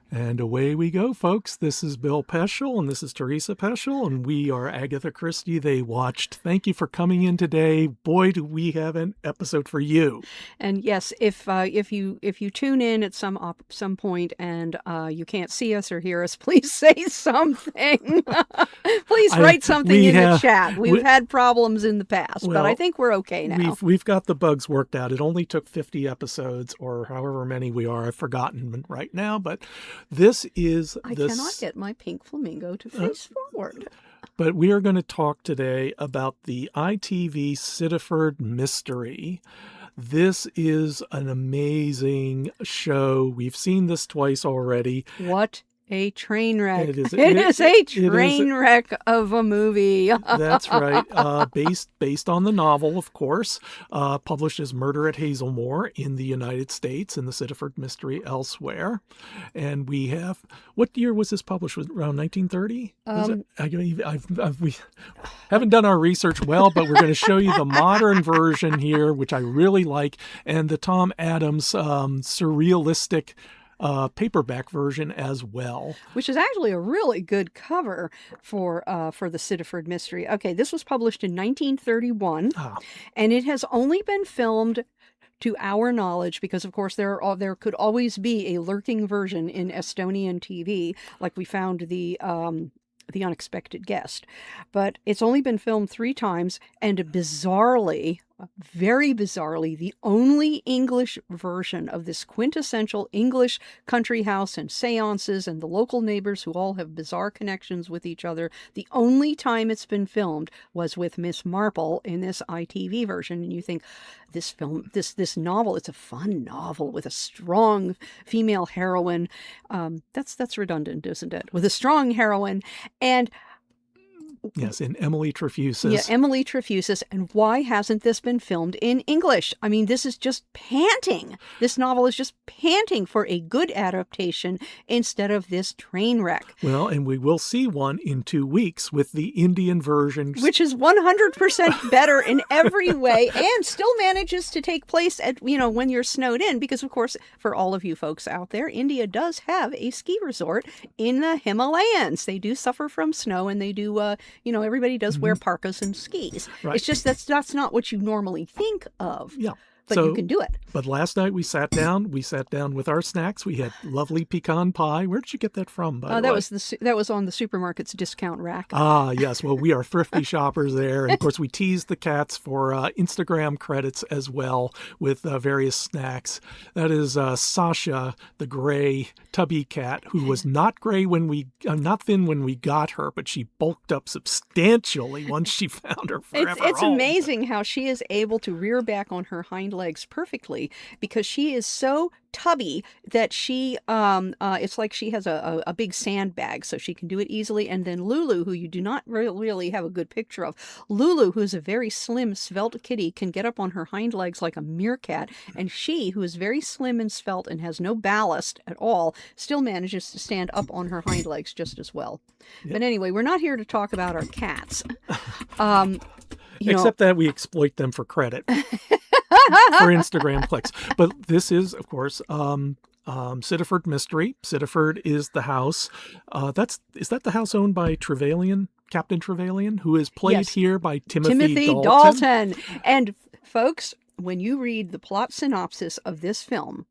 And away we go, folks. This is Bill Peschel, and this is Teresa Peschel, and we are Agatha Christie. They watched. Thank you for coming in today. Boy, do we have an episode for you. And yes, if you tune in at some point and you can't see us or hear us, please say something. Please write something in the chat. We've had problems in the past, but I think we're okay now. We've got the bugs worked out. It only took 50 episodes, or however many we are. I've forgotten right now, but. This is I cannot get my pink flamingo to face forward. But we are going to talk today about the ITV Sittaford Mystery. This is an amazing show. We've seen this twice already. What a train wreck. It is a train wreck of a movie. That's right. Based on the novel, of course, published as Murder at Hazelmoor in the United States and the Sittaford Mystery elsewhere. And we have, what year was this published? Was it around 1930? We haven't done our research well, but we're going to show you the modern version here, which I really like, and the Tom Adams surrealistic paperback version as well, which is actually a really good cover for the Sittaford Mystery. Okay, this was published in 1931, and it has only been filmed, to our knowledge, because of course there could always be a lurking version in Estonian TV, like we found the Unexpected Guest, but it's only been filmed 3 times, and bizarrely, very bizarrely, the only English version of this quintessential English country house and seances and the local neighbors who all have bizarre connections with each other, the only time it's been filmed was with Miss Marple in this ITV version. And you think, this novel, it's a fun novel with a strong female heroine. That's redundant, isn't it? With a strong heroine. And yes, in Emily Trefusis. Yeah, Emily Trefusis. And why hasn't this been filmed in English? I mean, this is just panting. This novel is just panting for a good adaptation instead of this train wreck. Well, and we will see one in 2 weeks with the Indian version, which is 100% better in every way and still manages to take place at, when you're snowed in, because of course, for all of you folks out there, India does have a ski resort in the Himalayas. They do suffer from snow, and they do everybody does wear parkas and skis. Right. It's just that's not what you normally think of. Yeah. But you can do it. But last night we sat down with our snacks. We had lovely pecan pie. Where did you get that from, by the way? That was on the supermarket's discount rack. Ah, yes. Well, we are thrifty shoppers there. And of course, we teased the cats for Instagram credits as well with various snacks. That is Sasha, the gray tubby cat, who was not gray not thin when we got her, but she bulked up substantially once she found her forever It's home. amazing how she is able to rear back on her hind legs perfectly, because she is so tubby that she it's like she has a big sandbag, so she can do it easily. And then Lulu, who you do not really have a good picture of, Lulu, who is a very slim, svelte kitty, can get up on her hind legs like a meerkat, and she, who is very slim and svelte and has no ballast at all, still manages to stand up on her hind legs just as well. Yep. But anyway, we're not here to talk about our cats. Except that we exploit them for credit. For Instagram clicks. But this is, of course, Sittaford Mystery. Sittaford is the house. Is that the house owned by Trevelyan, Captain Trevelyan, who is played here by Timothy Dalton. And folks, when you read the plot synopsis of this film,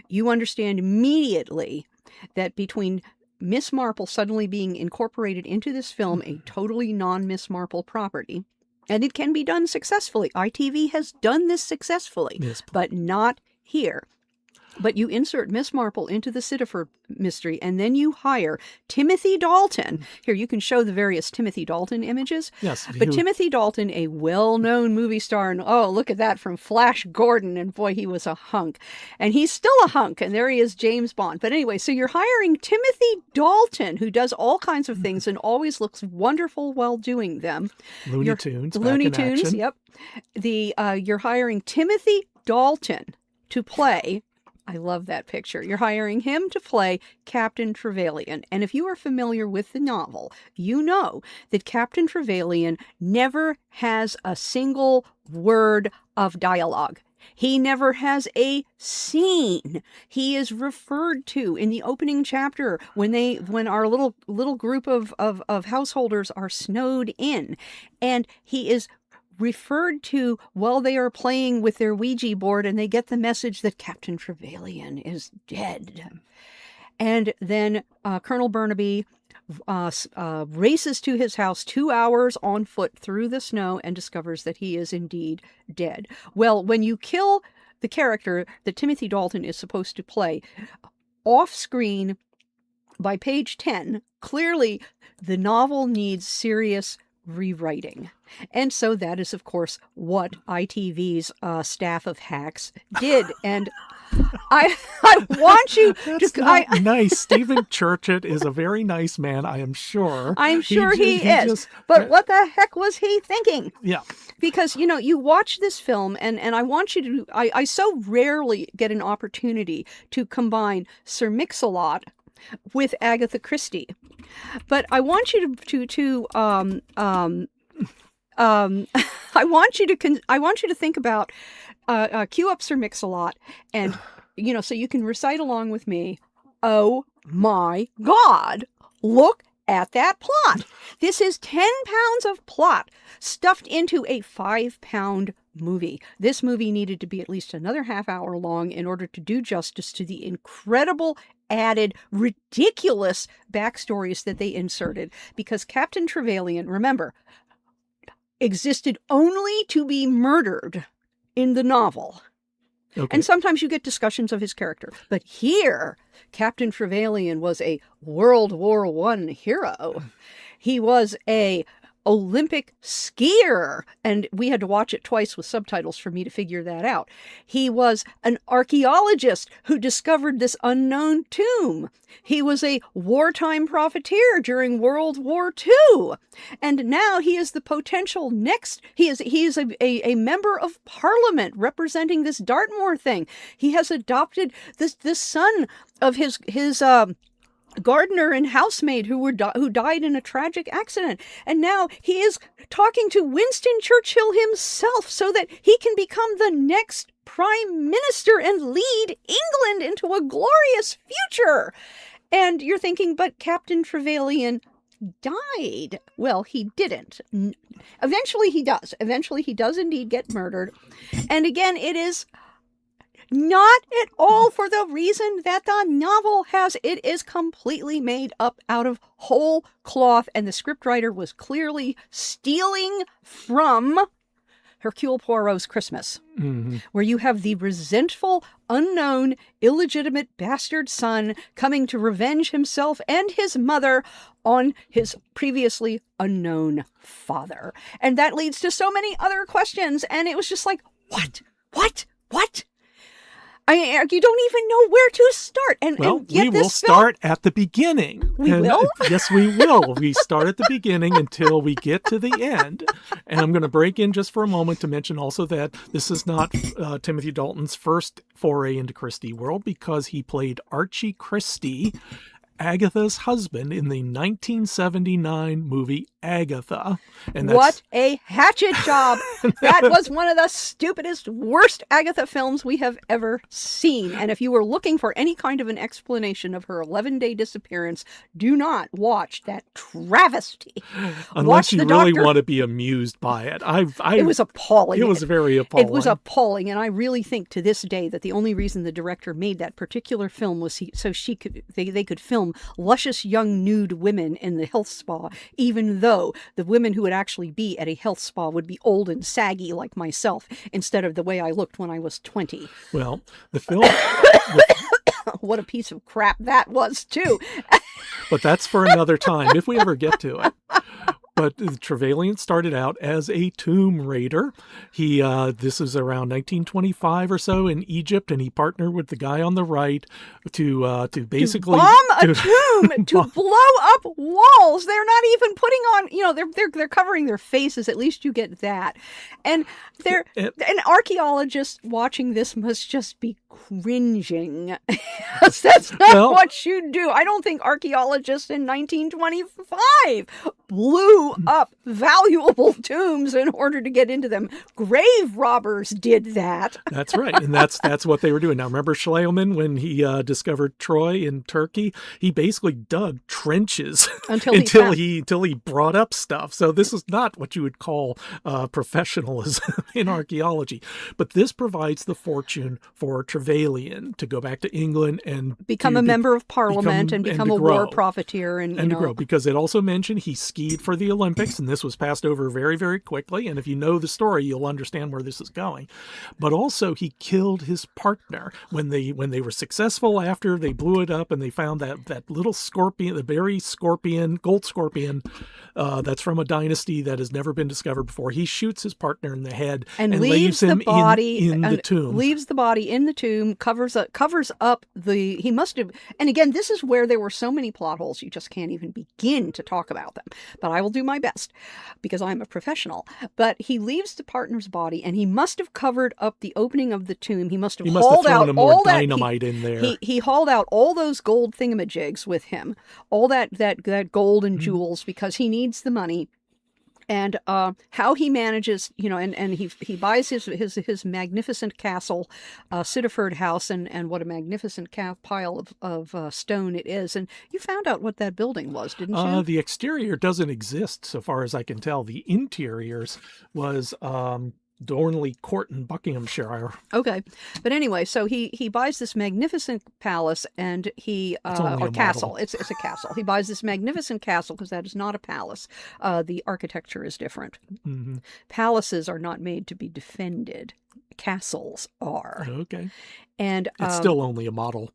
you understand immediately that between Miss Marple suddenly being incorporated into this film, a totally non-Miss Marple property, and it can be done successfully. ITV has done this successfully, but not here. But you insert Miss Marple into the Sittaford Mystery, and then you hire Timothy Dalton. Here, you can show the various Timothy Dalton images. Yes. But Timothy Dalton, a well-known movie star, and oh, look at that, from Flash Gordon, and boy, he was a hunk. And he's still a hunk, and there he is, James Bond. But anyway, so you're hiring Timothy Dalton, who does all kinds of things and always looks wonderful while doing them. Looney Tunes, yep. You're hiring Timothy Dalton to play I love that picture. You're hiring him to play Captain Trevelyan. And if you are familiar with the novel, you know that Captain Trevelyan never has a single word of dialogue. He never has a scene. He is referred to in the opening chapter when our little group of householders are snowed in, and he is referred to while they are playing with their Ouija board, and they get the message that Captain Trevelyan is dead. And then Colonel Burnaby races to his house 2 hours on foot through the snow and discovers that he is indeed dead. Well, when you kill the character that Timothy Dalton is supposed to play off screen by page 10, clearly the novel needs serious rewriting. And so that is, of course, what ITV's staff of hacks did. And I want you That's to... not nice. Stephen Churchett is a very nice man, I am sure. I'm sure he is. But what the heck was he thinking? Yeah. Because, you watch this film, and I want you to... I so rarely get an opportunity to combine Sir Mix-a-Lot with Agatha Christie. But I want you I want you to think about cue up Sir Mix-a-Lot, and so you can recite along with me. Oh my God! Look at that plot. This is 10 pounds of plot stuffed into a 5-pound movie. This movie needed to be at least another half hour long in order to do justice to the incredible added ridiculous backstories that they inserted, because Captain Trevelyan, remember, existed only to be murdered in the novel. Okay. And sometimes you get discussions of his character. But here, Captain Trevelyan was a World War I hero. He was a Olympic skier, and we had to watch it twice with subtitles for me to figure that out. He was an archaeologist who discovered this unknown tomb. He was a wartime profiteer during World War II. And now he is the potential next... He is a member of parliament representing this Dartmoor thing. He has adopted this son of his gardener and housemaid who died in a tragic accident. And now he is talking to Winston Churchill himself so that he can become the next prime minister and lead England into a glorious future. And you're thinking, but Captain Trevelyan died. Well, he didn't. Eventually he does. Eventually he does indeed get murdered. And again, it is not at all for the reason that the novel has. It is completely made up out of whole cloth, and the scriptwriter was clearly stealing from Hercule Poirot's Christmas, where you have the resentful, unknown, illegitimate bastard son coming to revenge himself and his mother on his previously unknown father. And that leads to so many other questions, and it was just like, what? You don't even know where to start. And yet we will start at the beginning. We will? Yes, we will. We start at the beginning until we get to the end. And I'm going to break in just for a moment to mention also that this is not Timothy Dalton's first foray into Christie world, because he played Archie Christie, Agatha's husband, in the 1979 movie Agatha. And what a hatchet job! That was one of the stupidest, worst Agatha films we have ever seen. And if you were looking for any kind of an explanation of her 11-day disappearance, do not watch that travesty. Unless you really want to be amused by it. It was appalling. It was very appalling. It was appalling, and I really think to this day that the only reason the director made that particular film was so they could film luscious young nude women in the health spa, even though the women who would actually be at a health spa would be old and saggy like myself, instead of the way I looked when I was 20. Well, the film... What a piece of crap that was, too. But that's for another time, if we ever get to it. But Trevelyan started out as a tomb raider. This is around 1925 or so in Egypt, and he partnered with the guy on the right to basically bomb a tomb, to blow up walls. They're not even putting on, they're covering their faces. At least you get that. And an archaeologist watching this must just be cringing. That's not what you do. I don't think archaeologists in 1925 blew blew up valuable tombs in order to get into them. Grave robbers did that. That's right. And that's what they were doing. Now, remember Schleierman, when he discovered Troy in Turkey, he basically dug trenches until he brought up stuff. So this is not what you would call professionalism in archaeology. But this provides the fortune for Trevelyan to go back to England and become a member of Parliament and become a war profiteer. And to grow, because it also mentioned he skied for the Olympics, and this was passed over very, very quickly. And if you know the story, you'll understand where this is going. But also he killed his partner when they were successful after they blew it up and they found that little scorpion, the berry scorpion, gold scorpion, that's from a dynasty that has never been discovered before. He shoots his partner in the head and leaves him in the tomb. Leaves the body in the tomb, covers up the. He must have. And again, this is where there were so many plot holes you just can't even begin to talk about them. But I will do my best because I'm a professional. But he leaves the partner's body, and he must have covered up the opening of the tomb. He must have hauled out all that dynamite in there. He hauled out all those gold thingamajigs with him, all that gold and jewels, because he needs the money. And how he manages, and he buys his magnificent castle, Sittaford House, and what a magnificent pile of stone it is. And you found out what that building was, didn't you? The exterior doesn't exist, so far as I can tell. The interiors was Dornley Court in Buckinghamshire. Okay, but anyway, so he buys this magnificent palace, and castle. It's a castle. He buys this magnificent castle because that is not a palace. The architecture is different. Mm-hmm. Palaces are not made to be defended. Castles are. Okay, and it's still only a model.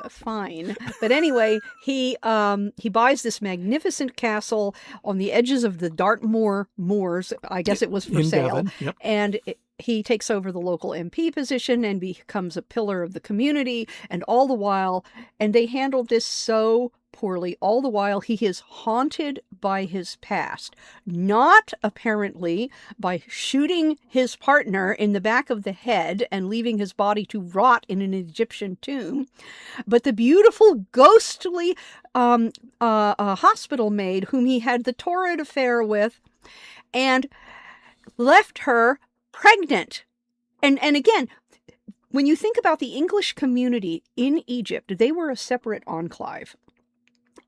Fine, but anyway, he buys this magnificent castle on the edges of the Dartmoor moors. I guess it was for sale. Devon. Yep. And he takes over the local MP position and becomes a pillar of the community. And all the while, and they handled this so poorly, all the while he is haunted by his past, not apparently by shooting his partner in the back of the head and leaving his body to rot in an Egyptian tomb, but the beautiful ghostly hospital maid whom he had the torrid affair with and left her pregnant. And again, when you think about the English community in Egypt, they were a separate enclave.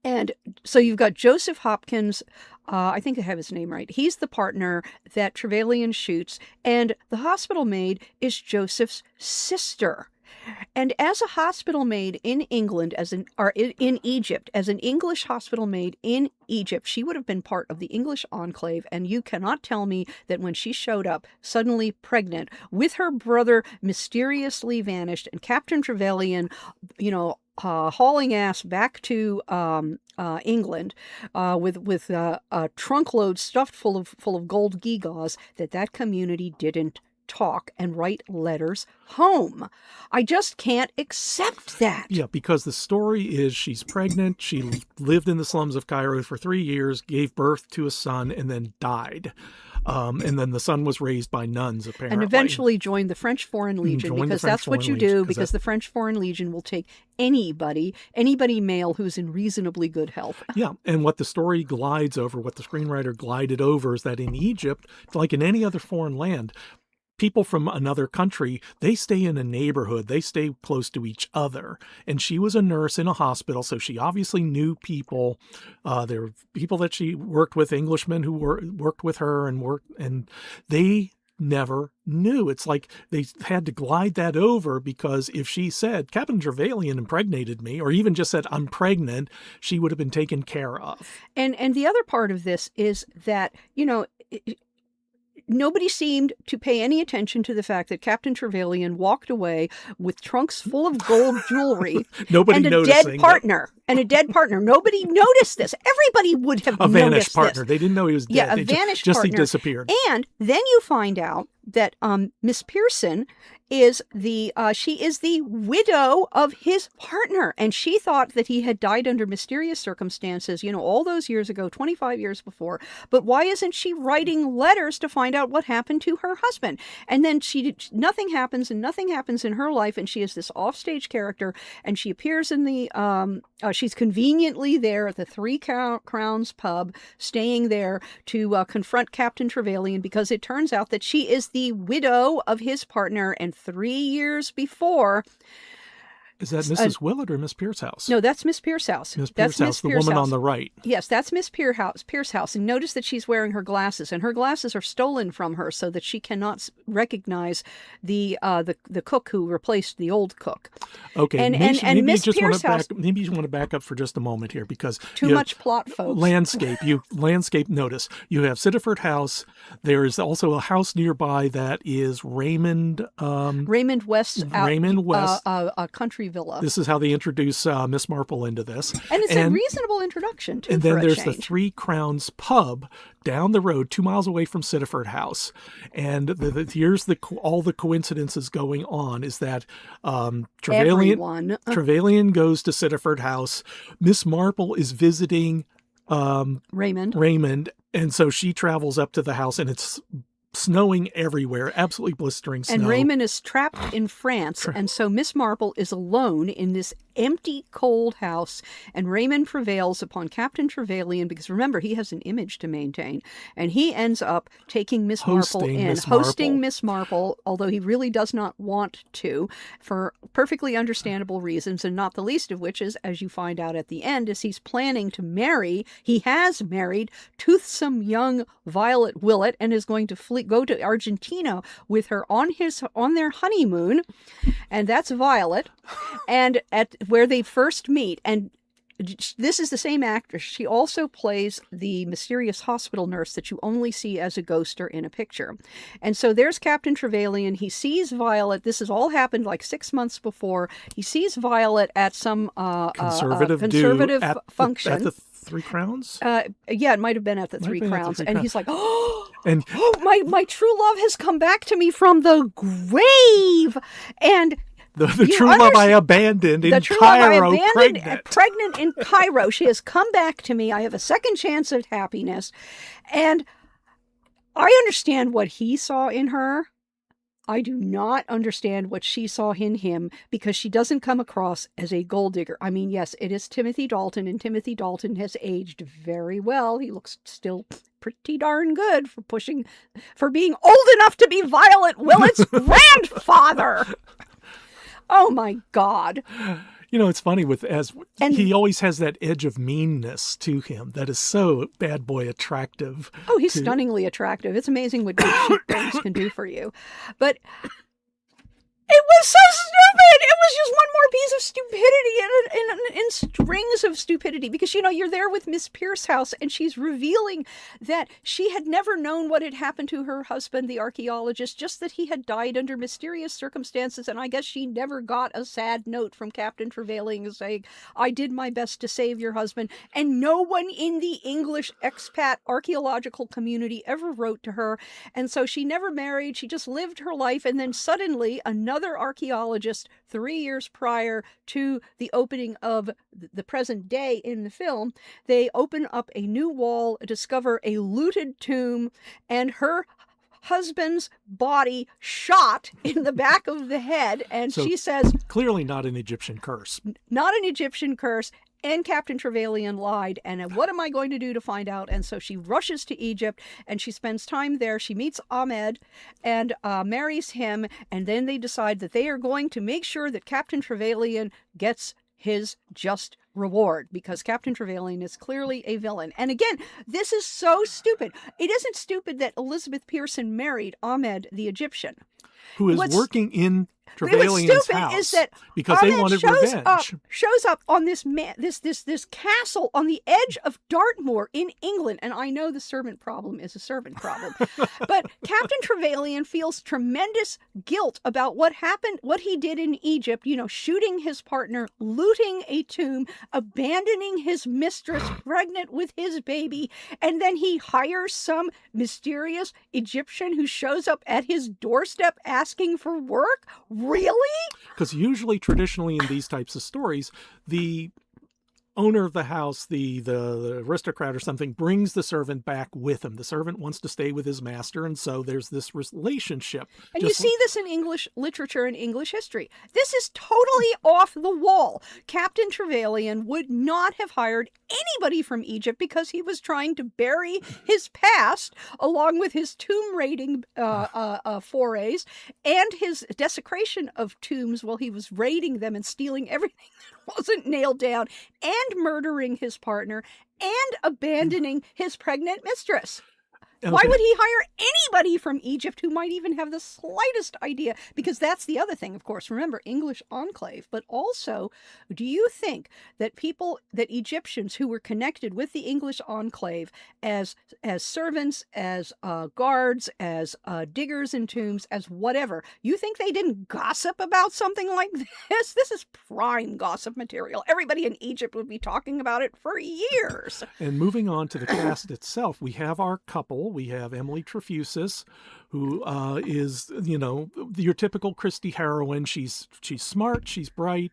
And so you've got Joseph Hopkins, I think I have his name right. He's the partner that Trevelyan shoots, and the hospital maid is Joseph's sister. And as a hospital maid in England, in Egypt, as an English hospital maid in Egypt, she would have been part of the English enclave. And you cannot tell me that when she showed up, suddenly pregnant, with her brother mysteriously vanished, and Captain Trevelyan, hauling ass back to England with a trunk load stuffed full of gold gewgaws, that community didn't talk and write letters home. I just can't accept that. Yeah, because the story is she's pregnant, she lived in the slums of Cairo for 3 years, gave birth to a son, and then died. And then the son was raised by nuns, apparently. And eventually joined the French Foreign Legion, because that's what you do, because the French Foreign Legion will take anybody male who's in reasonably good health. Yeah, and what the story glides over, what the screenwriter glided over, is that in Egypt, like in any other foreign land, people from another country, they stay in a neighborhood. They stay close to each other. And she was a nurse in a hospital, so she obviously knew people. There were people that she worked with, Englishmen who worked with her, and they never knew. It's like they had to glide that over, because if she said, Captain Trevelyan impregnated me, or even just said, I'm pregnant, she would have been taken care of. And the other part of this is that, nobody seemed to pay any attention to the fact that Captain Trevelyan walked away with trunks full of gold jewelry and a dead partner. Nobody noticed this. Everybody would have noticed this. A vanished partner. They didn't know he was dead. Yeah, a vanished partner. He disappeared. And then you find out that Miss Pearson is the widow of his partner, and she thought that he had died under mysterious circumstances, all those years ago, 25 years before. But why isn't she writing letters to find out what happened to her husband? And then nothing happens in her life, and she is this offstage character, and she appears in the she's conveniently there at the Three Crowns pub, staying there to confront Captain Trevelyan, because it turns out that she is the widow of his partner, and 3 years before... Is that Mrs. Willett or Miss Piercehouse? No, that's Miss Piercehouse. Miss That's Piercehouse, Miss the woman Piercehouse. on the right. Yes, that's Miss Piercehouse. And notice that she's wearing her glasses, and her glasses are stolen from her so that she cannot recognize the cook who replaced the old cook. Okay, and maybe Miss you Piercehouse. maybe you want to back up for just a moment here, because Too much plot, folks. Landscape notice. You have Sittaford House. There is also a house nearby that is Raymond West. Raymond West. A country villa. This is how they introduce Miss Marple into this. And it's a reasonable introduction, too. And then there's the the Three Crowns pub down the road, 2 miles away from Sittaford House. And here's all the coincidences going on is that Trevelyan goes to Sittaford House. Miss Marple is visiting Raymond. And so she travels up to the house, and it's snowing everywhere, absolutely blistering snow. And Raymond is trapped in France, and so Miss Marple is alone in this empty, cold house, and Raymond prevails upon Captain Trevelyan, because remember, he has an image to maintain, and he ends up taking Miss Marple in, hosting Miss Marple, although he really does not want to, for perfectly understandable reasons, and not the least of which is, as you find out at the end, is he's planning to marry, he has married toothsome young Violet Willett, and is going to go to Argentina with her on their honeymoon, and that's Violet, and at where they first meet, and this is the same actress. She also plays the mysterious hospital nurse that you only see as a ghost or in a picture. And so there's Captain Trevelyan. He sees Violet. This has all happened like 6 months before. He sees Violet at some conservative function. At the Three Crowns? Yeah, it might have been at the Three Crowns. And he's like, my true love has come back to me from the grave. And the true love I abandoned in Cairo, pregnant in Cairo. She has come back to me. I have a second chance at happiness. And I understand what he saw in her. I do not understand what she saw in him, because she doesn't come across as a gold digger. I mean, yes, it is Timothy Dalton, and Timothy Dalton has aged very well. He looks still pretty darn good for being old enough to be Violet Willett's grandfather. Oh my God. You know, it's funny he always has that edge of meanness to him that is so bad boy attractive. Oh, he's stunningly attractive. It's amazing what good cheekbones can do for you. But it was so stupid. It was just one more piece of stupidity in strings of stupidity, because, you're there with Miss Piercehouse, and she's revealing that she had never known what had happened to her husband, the archaeologist, just that he had died under mysterious circumstances. And I guess she never got a sad note from Captain Trevelyan saying, I did my best to save your husband. And no one in the English expat archaeological community ever wrote to her. And so she never married. She just lived her life. And then suddenly another archaeologist 3 years prior to the opening of the present day in the film, they open up a new wall, discover a looted tomb, and her husband's body shot in the back of the head. And so she says, clearly not an Egyptian curse. Not an Egyptian curse. And Captain Trevelyan lied, and what am I going to do to find out? And so she rushes to Egypt, and she spends time there. She meets Ahmed and marries him, and then they decide that they are going to make sure that Captain Trevelyan gets his just reward, because Captain Trevelyan is clearly a villain. And again, this is so stupid. It isn't stupid that Elizabeth Pearson married Ahmed the Egyptian, who is working in Trevelyan's house, is that because they wanted revenge. Shows up on this castle on the edge of Dartmoor in England, and I know the servant problem is a servant problem, but Captain Trevelyan feels tremendous guilt about what happened, what he did in Egypt. Shooting his partner, looting a tomb, abandoning his mistress pregnant with his baby, and then he hires some mysterious Egyptian who shows up at his doorstep asking for work. Really? Because usually, traditionally, in these types of stories, the owner of the house, the aristocrat or something, brings the servant back with him. The servant wants to stay with his master, and so there's this relationship. And you see this in English literature and English history. This is totally off the wall. Captain Trevelyan would not have hired anybody from Egypt because he was trying to bury his past along with his tomb raiding forays and his desecration of tombs while he was raiding them and stealing everything that wasn't nailed down and murdering his partner and abandoning his pregnant mistress. Okay. Why would he hire anybody from Egypt who might even have the slightest idea? Because that's the other thing, of course. Remember, English enclave. But also, do you think that Egyptians who were connected with the English enclave as servants, as guards, as diggers in tombs, as whatever, you think they didn't gossip about something like this? This is prime gossip material. Everybody in Egypt would be talking about it for years. And moving on to the cast itself, we have our couple. We have Emily Trefusis, who is, your typical Christie heroine. She's smart, she's bright,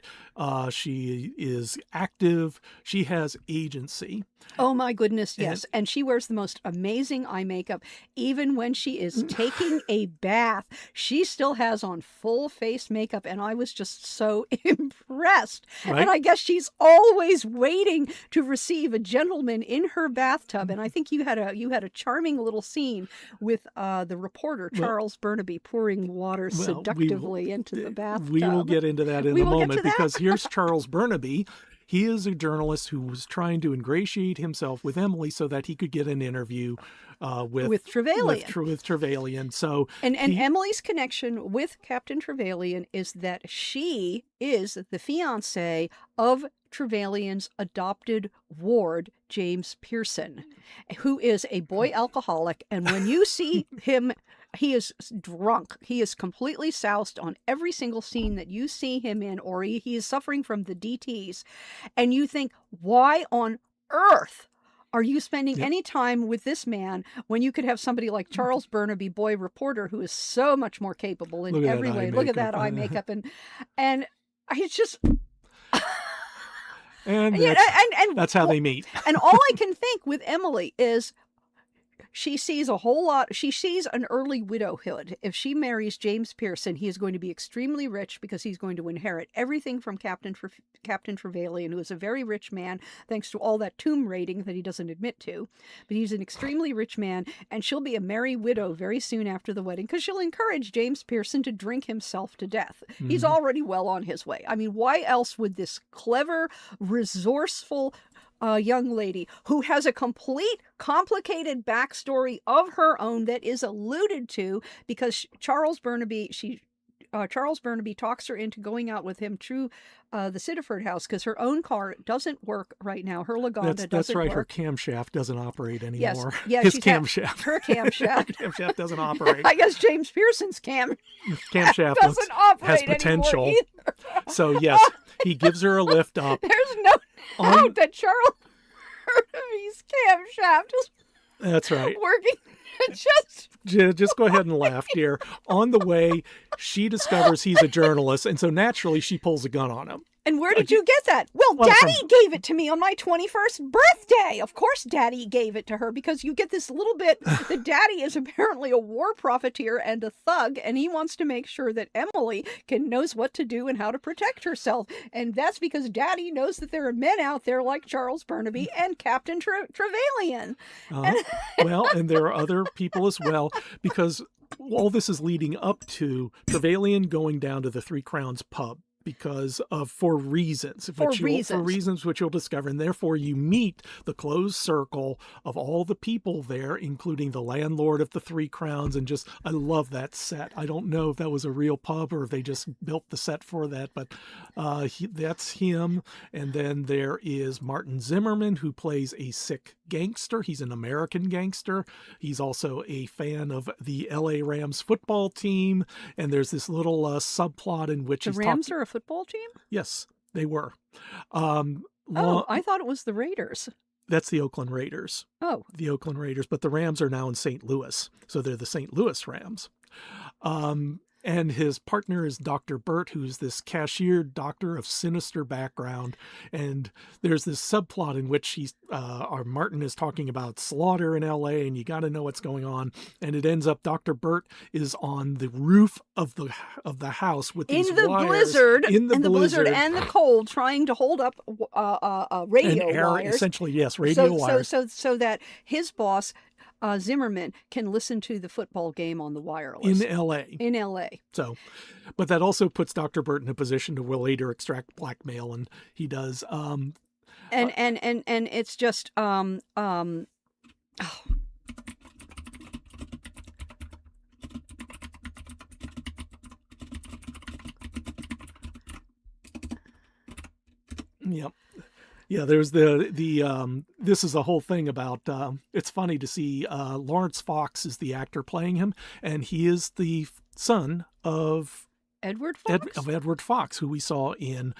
she is active, she has agency. Oh my goodness, yes. And she wears the most amazing eye makeup. Even when she is taking a bath, she still has on full face makeup, and I was just so impressed. Right? And I guess she's always waiting to receive a gentleman in her bathtub. And I think you had a charming little scene with the reporter Charles Burnaby pouring water seductively into the bathtub. We will get into that in a moment, because here's Charles Burnaby. He is a journalist who was trying to ingratiate himself with Emily so that he could get an interview with Trevelyan. With Trevelyan. So and Emily's connection with Captain Trevelyan is that she is the fiancée of Trevelyan's adopted ward, James Pearson, who is a boy alcoholic. And when you see him, he is drunk. He is completely soused on every single scene that you see him in, or he is suffering from the DTs. And you think, why on earth are you spending any time with this man when you could have somebody like Charles Burnaby, boy reporter, who is so much more capable in every way? Look at that eye makeup. And it's just... And that's how they meet. And all I can think with Emily is she sees a whole lot. She sees an early widowhood. If she marries James Pearson, he is going to be extremely rich because he's going to inherit everything from Captain Trevelyan, who is a very rich man, thanks to all that tomb raiding that he doesn't admit to. But he's an extremely rich man, and she'll be a merry widow very soon after the wedding because she'll encourage James Pearson to drink himself to death. Mm-hmm. He's already well on his way. I mean, why else would this clever, resourceful young lady who has a complete complicated backstory of her own that is alluded to because Charles Burnaby talks her into going out with him through the Sittaford house because her own car doesn't work right now. Her Lagonda doesn't work. That's right. Her camshaft doesn't operate anymore. Yes. His camshaft. Her camshaft. Camshaft doesn't operate. I guess James Pearson's camshaft doesn't operate has potential. So yes, he gives her a lift up. There's no doubt that Charles Burnaby's camshaft is that's right. working. Just go ahead and laugh, dear. On the way, she discovers he's a journalist, and so naturally she pulls a gun on him. And where did you get that? Well, Daddy gave it to me on my 21st birthday. Of course, Daddy gave it to her because you get this little bit that Daddy is apparently a war profiteer and a thug, and he wants to make sure that Emily knows what to do and how to protect herself. And that's because Daddy knows that there are men out there like Charles Burnaby and Captain Trevelyan. And there are other people as well, because all this is leading up to Trevelyan going down to the Three Crowns pub. For reasons which you'll discover, and therefore you meet the closed circle of all the people there, including the landlord of the Three Crowns. And I love that set. I don't know if that was a real pub or if they just built the set for that, but that's him. And then there is Martin Zimmerman, who plays a sick gangster. He's an American gangster. He's also a fan of the LA Rams football team. And there's this little subplot in which the Rams are a football team? Yes, they were. I thought it was the Raiders. That's the Oakland Raiders. Oh. The Oakland Raiders. But the Rams are now in St. Louis. So they're the St. Louis Rams. And his partner is Dr. Burt, who's this cashiered doctor of sinister background. And there's this subplot in which our Martin is talking about slaughter in L.A. and you got to know what's going on. And it ends up Dr. Burt is on the roof of the house with these wires in the blizzard and the cold, trying to hold up radio wires. Essentially, yes, radio wires. So that his boss, Zimmerman, can listen to the football game on the wireless. In L.A. So, but that also puts Dr. Burt in a position to will later extract blackmail, and he does. And it's just Yep. Yeah, there's this is a whole thing about, it's funny to see Lawrence Fox is the actor playing him, and he is the son of Edward Fox? Edward Fox, who we saw in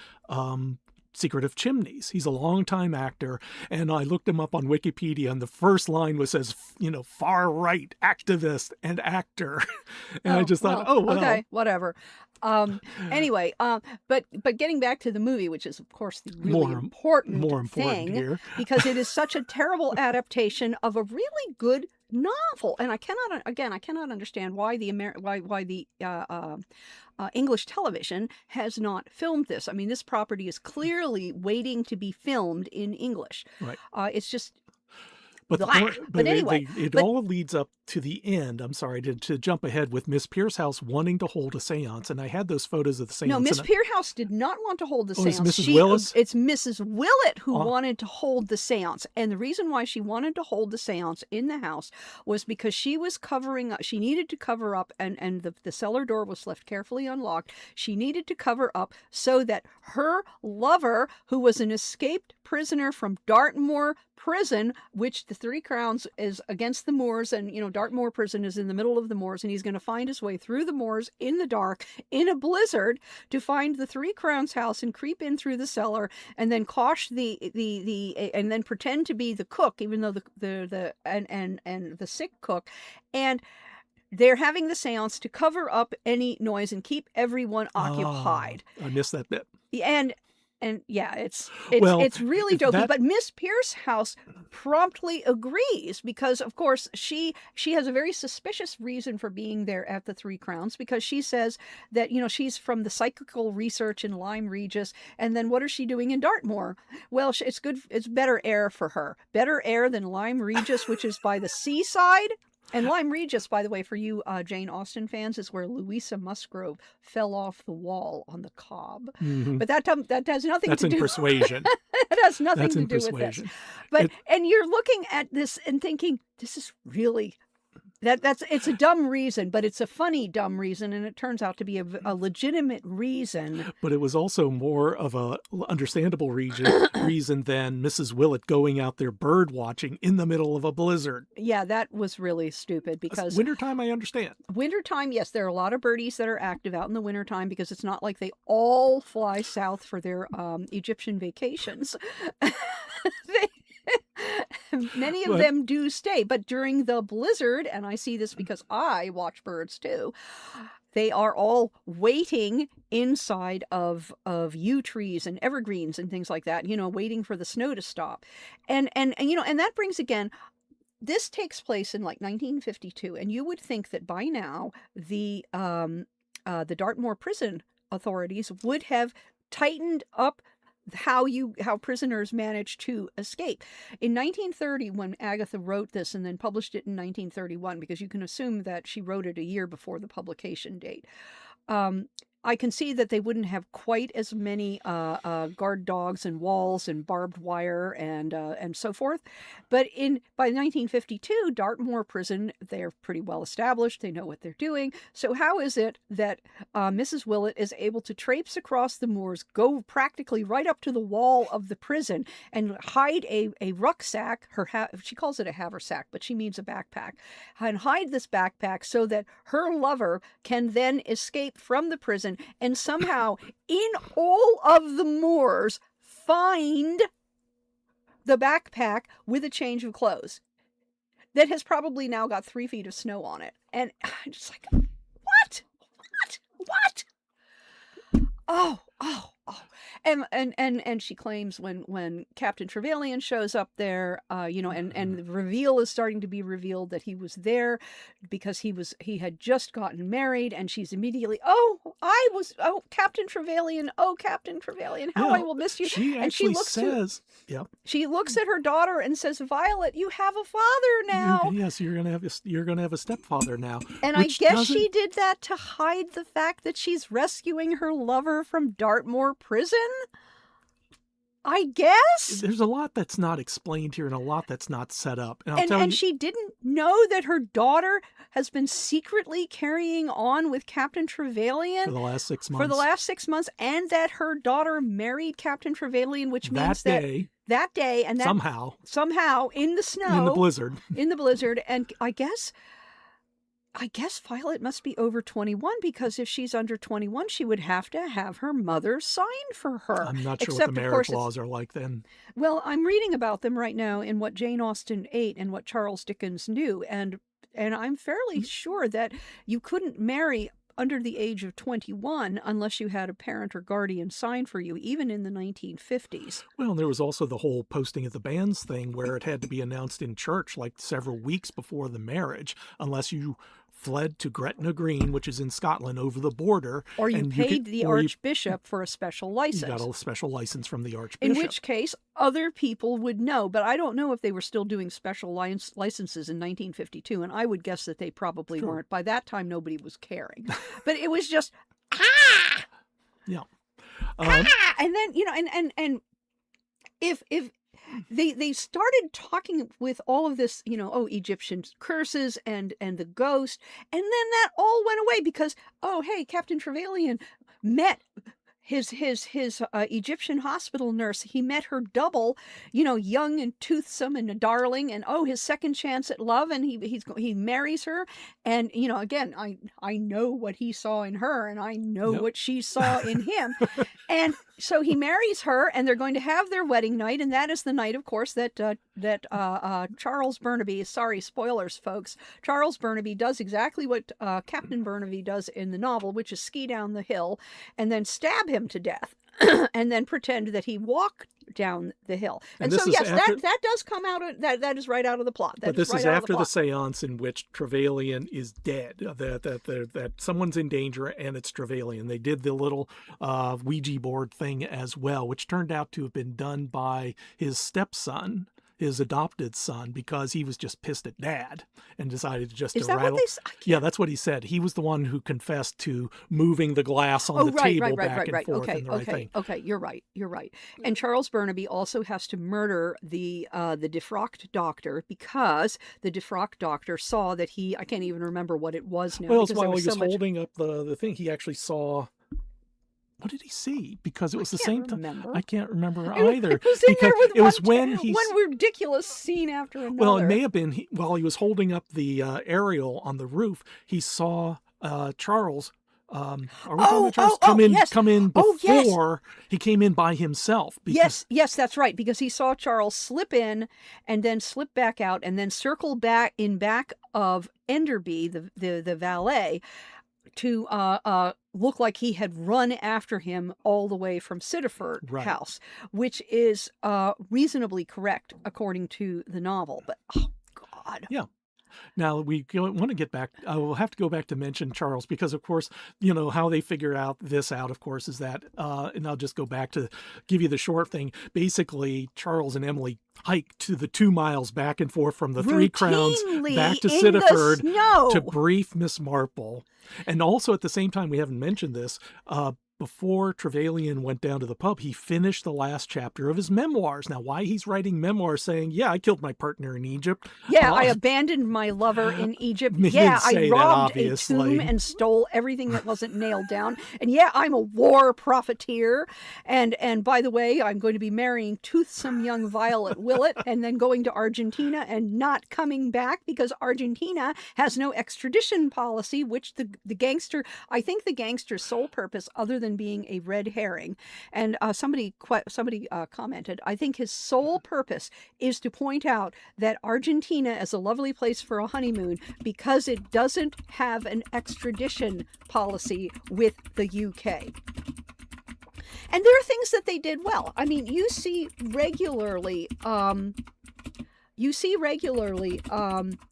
Secret of Chimneys. He's a longtime actor, and I looked him up on Wikipedia, and the first line says, far right activist and actor. And I just thought, well. Okay, whatever. Anyway, but getting back to the movie, which is of course the really important thing here, because it is such a terrible adaptation of a really good novel, and I cannot understand why the English television has not filmed this. I mean, this property is clearly waiting to be filmed in English. Right. It's just. But anyway, it all leads up to the end. I'm sorry to jump ahead with Miss Peircehouse wanting to hold a seance, and I had those photos of the seance. No, Miss Peircehouse did not want to hold the seance. It's Mrs. Willis? It's Mrs. Willett who wanted to hold the seance, and the reason why she wanted to hold the seance in the house was because she was covering up. She needed to cover up, and the cellar door was left carefully unlocked. She needed to cover up so that her lover, who was an escaped prisoner from Dartmoor prison, which the Three Crowns is against the moors, and Dartmoor prison is in the middle of the moors, and he's going to find his way through the moors in the dark in a blizzard to find the Three Crowns house and creep in through the cellar and then cosh and then pretend to be the cook, even though the sick cook, and they're having the seance to cover up any noise and keep everyone occupied. I missed that bit. And yeah, it's really dopey. But Miss Peircehouse promptly agrees because, of course, she has a very suspicious reason for being there at the Three Crowns, because she says that she's from the psychical research in Lyme Regis, and then what is she doing in Dartmoor? Well, it's good. It's better air for her. Better air than Lyme Regis, which is by the seaside. And Lyme Regis, by the way, for you Jane Austen fans, is where Louisa Musgrove fell off the wall on the cob. Mm-hmm. But that has nothing to do. That's in Persuasion. It has nothing to do with this. But and you're looking at this and thinking, this is really. It's a dumb reason, but it's a funny dumb reason, and it turns out to be a legitimate reason. But it was also more of a understandable reason than Mrs. Willett going out there bird watching in the middle of a blizzard. Yeah, that was really stupid because wintertime, I understand. Wintertime, yes, there are a lot of birdies that are active out in the wintertime because it's not like they all fly south for their Egyptian vacations. Many of them do stay, but during the blizzard, and I see this because I watch birds too, they are all waiting inside of yew trees and evergreens and things like that, waiting for the snow to stop. And that brings again, this takes place in like 1952, and you would think that by now the Dartmoor prison authorities would have tightened up how prisoners manage to escape. In 1930, when Agatha wrote this and then published it in 1931, because you can assume that she wrote it a year before the publication date, I can see that they wouldn't have quite as many guard dogs and walls and barbed wire and so forth. But by 1952, Dartmoor prison, they're pretty well established. They know what they're doing. So how is it that Mrs. Willett is able to traipse across the moors, go practically right up to the wall of the prison, and hide a rucksack? She calls it a haversack, but she means a backpack, and hide this backpack so that her lover can then escape from the prison and somehow in all of the moors find the backpack with a change of clothes that has probably now got 3 feet of snow on it. And I'm just like, what? Oh. And she claims when Captain Trevelyan shows up there, and the reveal is starting to be revealed that he was there because he had just gotten married, and she's immediately, Captain Trevelyan, how I will miss you. She And actually says, yep. She looks at her daughter and says, Violet, you have a father now. Yes, you're gonna have a stepfather now. And I guess she did that to hide the fact that she's rescuing her lover from Dartmoor prison. I guess there's a lot that's not explained here and a lot that's not set up. And she didn't know that her daughter has been secretly carrying on with Captain Trevelyan for the last 6 months. And that her daughter married Captain Trevelyan, which means that day and that somehow in the snow, in the blizzard, and I guess Violet must be over 21, because if she's under 21, she would have to have her mother sign for her. I'm not sure what the marriage laws are like then. Well, I'm reading about them right now in what Jane Austen ate and what Charles Dickens knew, and I'm fairly sure that you couldn't marry under the age of 21 unless you had a parent or guardian sign for you, even in the 1950s. Well, there was also the whole posting of the banns thing where it had to be announced in church like several weeks before the marriage, unless you fled to Gretna Green, which is in Scotland, over the border. Or you paid the archbishop for a special license. You got a special license from the archbishop. In which case, other people would know. But I don't know if they were still doing special licenses in 1952, and I would guess that they probably weren't. By that time, nobody was caring. But it was just, Yeah. And then, and if they started talking with all of this, Egyptian curses and the ghost, and then that all went away because, Captain Trevelyan met his Egyptian hospital nurse. He met her double, young and toothsome and a darling, and his second chance at love, and he marries her, and again, I know what he saw in her, and I know what she saw in him, and so he marries her, and they're going to have their wedding night, and that is the night, of course, that Charles Burnaby, sorry, spoilers, folks, Charles Burnaby does exactly what Captain Burnaby does in the novel, which is ski down the hill and then stab him to death and then pretend that he walked down the hill. And so, yes, that does come out of, that is right out of the plot. But this is after the seance in which Trevelyan is dead, that someone's in danger, and it's Trevelyan. They did the little Ouija board thing as well, which turned out to have been done by his stepson, his adopted son, because he was just pissed at Dad and decided to just rattle. Yeah, that's what he said. He was the one who confessed to moving the glass on the table back and forth. Okay, you're right. And Charles Burnaby also has to murder the defrocked doctor, because the defrocked doctor saw that I can't even remember what it was now. Well, while he was holding up the thing, he actually saw. What did he see? Because it was the same time. I can't remember either. It was in there with one ridiculous scene after another. Well, it may have been while he was holding up the aerial on the roof. He saw Charles. Come in before he came in by himself. Yes, that's right. Because he saw Charles slip in and then slip back out and then circle back of Enderby, the valet, to look like he had run after him all the way from Sittaford House, which is reasonably correct according to the novel. But, oh, God. Yeah. Now, we want to get back, we'll have to go back to mention Charles, because, of course, how they figure out, of course, is that, and I'll just go back to give you the short thing. Basically, Charles and Emily hike to the 2 miles back and forth from the Three Crowns back to Sittaford to brief Miss Marple. And also, at the same time, we haven't mentioned this, before Trevelyan went down to the pub, he finished the last chapter of his memoirs. Now, why he's writing memoirs saying, I killed my partner in Egypt. Yeah, I abandoned my lover in Egypt. I robbed a tomb and stole everything that wasn't nailed down. And I'm a war profiteer. And by the way, I'm going to be marrying toothsome young Violet Willett and then going to Argentina and not coming back because Argentina has no extradition policy, which the gangster, I think the gangster's sole purpose, other than being a red herring, and somebody commented, I think his sole purpose is to point out that Argentina is a lovely place for a honeymoon because it doesn't have an extradition policy with the UK. And there are things that they did well. I mean, you see regularly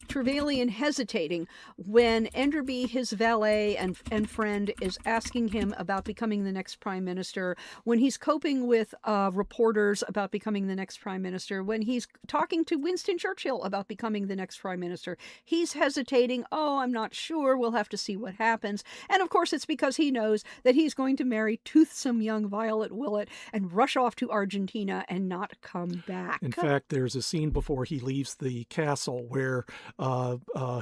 Trevelyan hesitating when Enderby, his valet and friend, is asking him about becoming the next prime minister, when he's coping with reporters about becoming the next prime minister, when he's talking to Winston Churchill about becoming the next prime minister. He's hesitating. Oh, I'm not sure. We'll have to see what happens. And of course, it's because he knows that he's going to marry toothsome young Violet Willett and rush off to Argentina and not come back. In fact, there's a scene before he leaves the castle where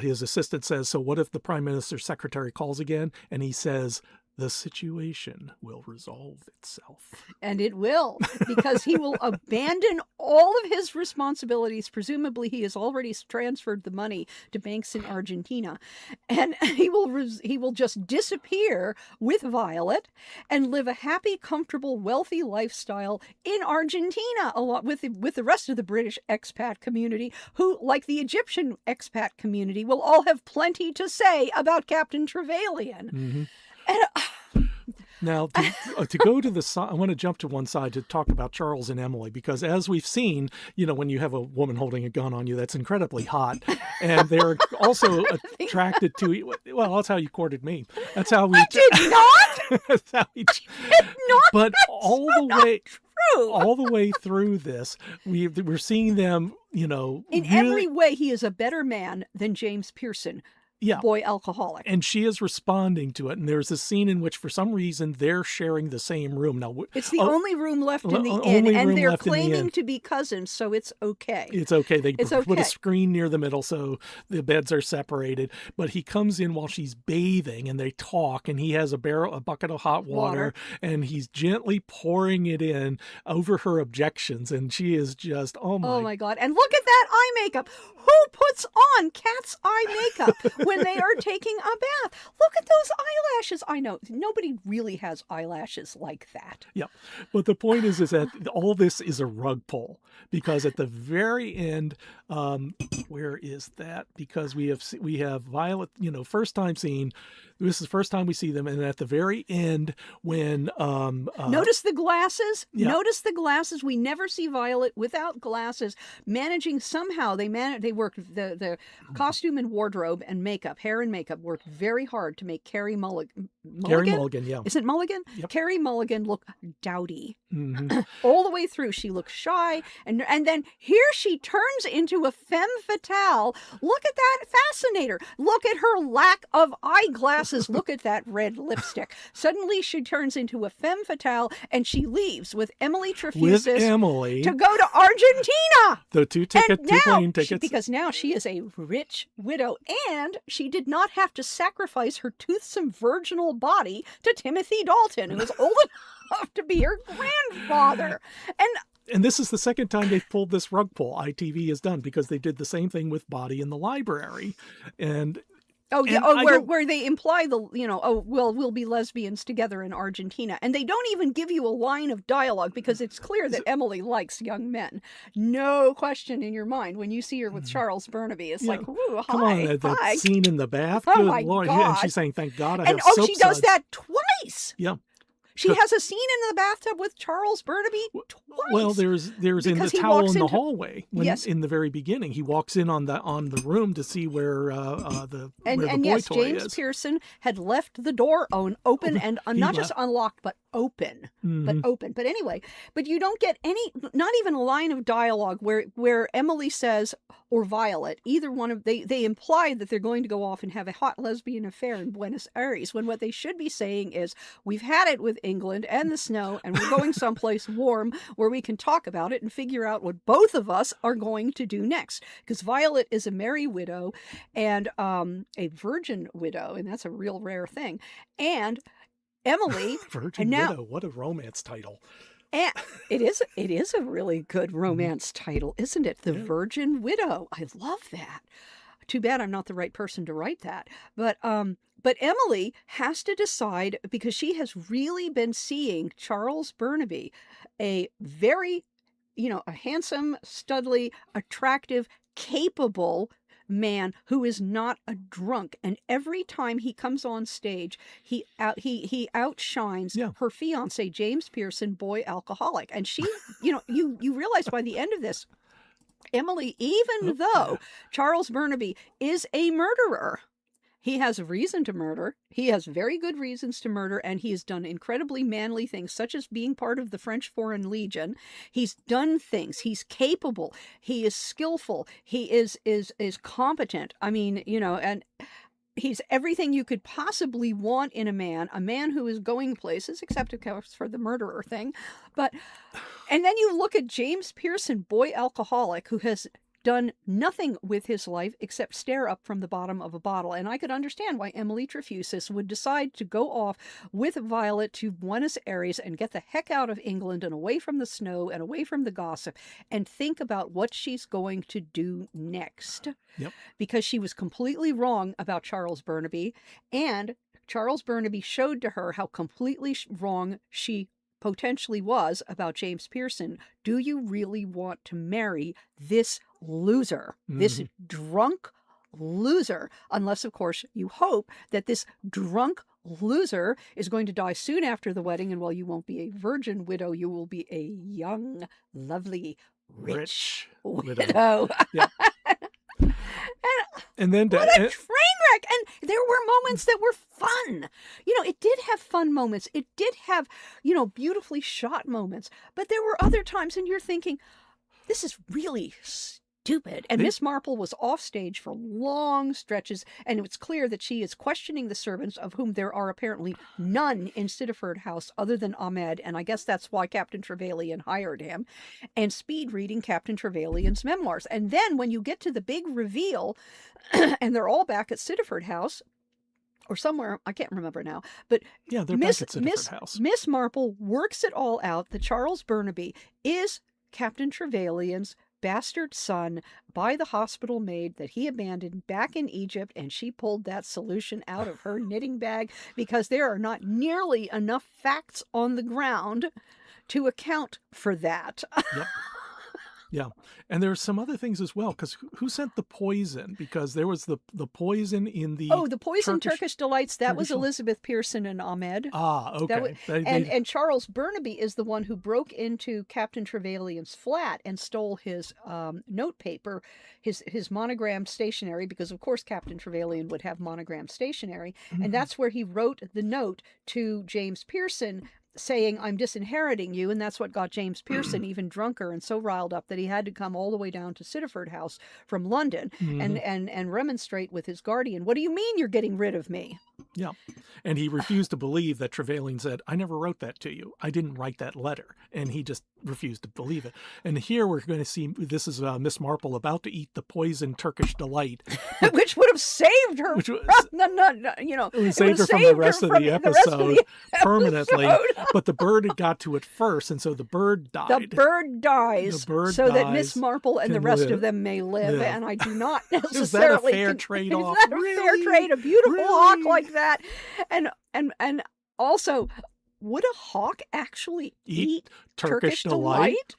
his assistant says, so what if the prime minister's secretary calls again? And he says, the situation will resolve itself. And it will, because he will abandon all of his responsibilities. Presumably, he has already transferred the money to banks in Argentina. And he will just disappear with Violet and live a happy, comfortable, wealthy lifestyle in Argentina, along with the rest of the British expat community, who, like the Egyptian expat community, will all have plenty to say about Captain Trevelyan. Mm-hmm. And, now, to go to the side, I want to jump to one side to talk about Charles and Emily, because as we've seen, when you have a woman holding a gun on you, that's incredibly hot. And they're also attracted to, well, that's how you courted me. That's how we... I did not! That's how we... Not, but all the way... True. All the way through this, we're seeing them, in every way, he is a better man than James Pearson. Yeah. Boy alcoholic. And she is responding to it. And there's a scene in which, for some reason, they're sharing the same room. Now, it's the only room left in the inn, and they're claiming to be cousins, so it's okay. It's okay. They put a screen near the middle so the beds are separated. But he comes in while she's bathing, and they talk, and he has a bucket of hot water, and he's gently pouring it in over her objections. And she is just, oh my God. And look at that eye makeup. Who puts on cat's eye makeup when they are taking a bath? Look at those eyelashes. I know nobody really has eyelashes like that. Yeah. But the point is that all this is a rug pull, because at the very end, where is that? Because we have Violet, first time scene. This is the first time we see them. And at the very end, when notice the glasses. Yeah. Notice the glasses. We never see Violet without glasses. Managing somehow they work the costume and wardrobe and makeup, hair and makeup worked very hard to make Carrie Mulligan. Carrie Mulligan, yeah. Is it Mulligan? Yep. Carrie Mulligan look dowdy. Mm-hmm. All the way through, she looks shy, and then here she turns into a femme fatale. Look at that fascinator. Look at her lack of eyeglasses. Look at that red lipstick. Suddenly, she turns into a femme fatale, and she leaves with Emily Trefusis to go to Argentina. The two plane tickets. Because now she is a rich widow, and she did not have to sacrifice her toothsome virginal body to Timothy Dalton, who was old enough to be her grandfather. And this is the second time they've pulled this rug pull ITV has done, because they did the same thing with Body in the Library. Where they imply we'll be lesbians together in Argentina. And they don't even give you a line of dialogue, because it's clear that Emily likes young men. No question in your mind. When you see her with Charles Burnaby, it's like, ooh, hi, come on, that scene in the bath. Oh, good my Lord. God. And she's saying, thank God I have soap she does suds. that twice. Yeah. She has a scene in the bathtub with Charles Burnaby twice. Well, there's in the towel in the hallway. Yes. In the very beginning, he walks in on the room to see where the boy toy James is. Pearson had left the door open and not just unlocked, but open. Mm-hmm. But anyway, but you don't get not even a line of dialogue where Emily says, or Violet, either one of they imply that they're going to go off and have a hot lesbian affair in Buenos Aires, when what they should be saying is, we've had it with England and the snow, and we're going someplace warm where we can talk about it and figure out what both of us are going to do next. Because Violet is a married widow and a virgin widow, and that's a real rare thing. And Emily, Virgin Widow, what a romance title. And it is a really good romance title, isn't it? The Virgin Widow. I love that. Too bad I'm not the right person to write that. But Emily has to decide, because she has really been seeing Charles Burnaby, a very, a handsome, studly, attractive, capable man who is not a drunk. And every time he comes on stage, he outshines her fiance, James Pearson, boy alcoholic. And she, you realize by the end of this, Emily, even though Charles Burnaby is a murderer, he has a reason to murder. He has very good reasons to murder, and he has done incredibly manly things, such as being part of the French Foreign Legion. He's done things. He's capable. He is skillful. He is competent. I mean, and he's everything you could possibly want in a man who is going places, except of course for the murderer thing. And then you look at James Pearson, boy alcoholic, who has done nothing with his life except stare up from the bottom of a bottle. And I could understand why Emily Trefusis would decide to go off with Violet to Buenos Aires and get the heck out of England and away from the snow and away from the gossip and think about what she's going to do next. Yep. Because she was completely wrong about Charles Burnaby, and Charles Burnaby showed to her how completely wrong she potentially was about James Pearson. Do you really want to marry this loser, this drunk loser? Unless, of course, you hope that this drunk loser is going to die soon after the wedding, and while you won't be a virgin widow, you will be a young, lovely, rich widow. Yeah. And then what a train wreck! And there were moments that were fun. It did have fun moments. It did have, beautifully shot moments. But there were other times, and you're thinking, this is really stupid. And Miss Marple was off stage for long stretches, and it's clear that she is questioning the servants, of whom there are apparently none in Sittaford House other than Ahmed, and I guess that's why Captain Trevelyan hired him, and speed reading Captain Trevelyan's memoirs. And then when you get to the big reveal, and they're all back at Sittaford House, or somewhere, I can't remember now, but they're back at Sittaford House. Miss Marple works it all out that Charles Burnaby is Captain Trevelyan's bastard son by the hospital maid that he abandoned back in Egypt, and she pulled that solution out of her knitting bag because there are not nearly enough facts on the ground to account for that. Yep. Yeah. And there's some other things as well, because who sent the poison? Because there was the poison in the... Oh, the poison Turkish Delights, that was Elizabeth Pearson and Ahmed. Ah, okay. And Charles Burnaby is the one who broke into Captain Trevelyan's flat and stole his notepaper, his monogrammed stationery, because of course Captain Trevelyan would have monogrammed stationery. Mm-hmm. And that's where he wrote the note to James Pearson saying, I'm disinheriting you, and that's what got James Pearson even drunker and so riled up that he had to come all the way down to Sittaford House from London and remonstrate with his guardian. What do you mean you're getting rid of me? Yeah. And he refused to believe that Trevelyan said, I never wrote that to you. I didn't write that letter. And he just refused to believe it. And here we're going to see, this is Miss Marple about to eat the poison Turkish Delight. Which would have saved her saved her from the rest of the episode permanently. But the bird had got to it first, and so the bird died. The bird dies so that Miss Marple and the rest of them may live. And I do not necessarily... Is that a fair trade-off? Is that a fair trade? A beautiful hawk like that? And also, would a hawk actually eat Turkish Delight?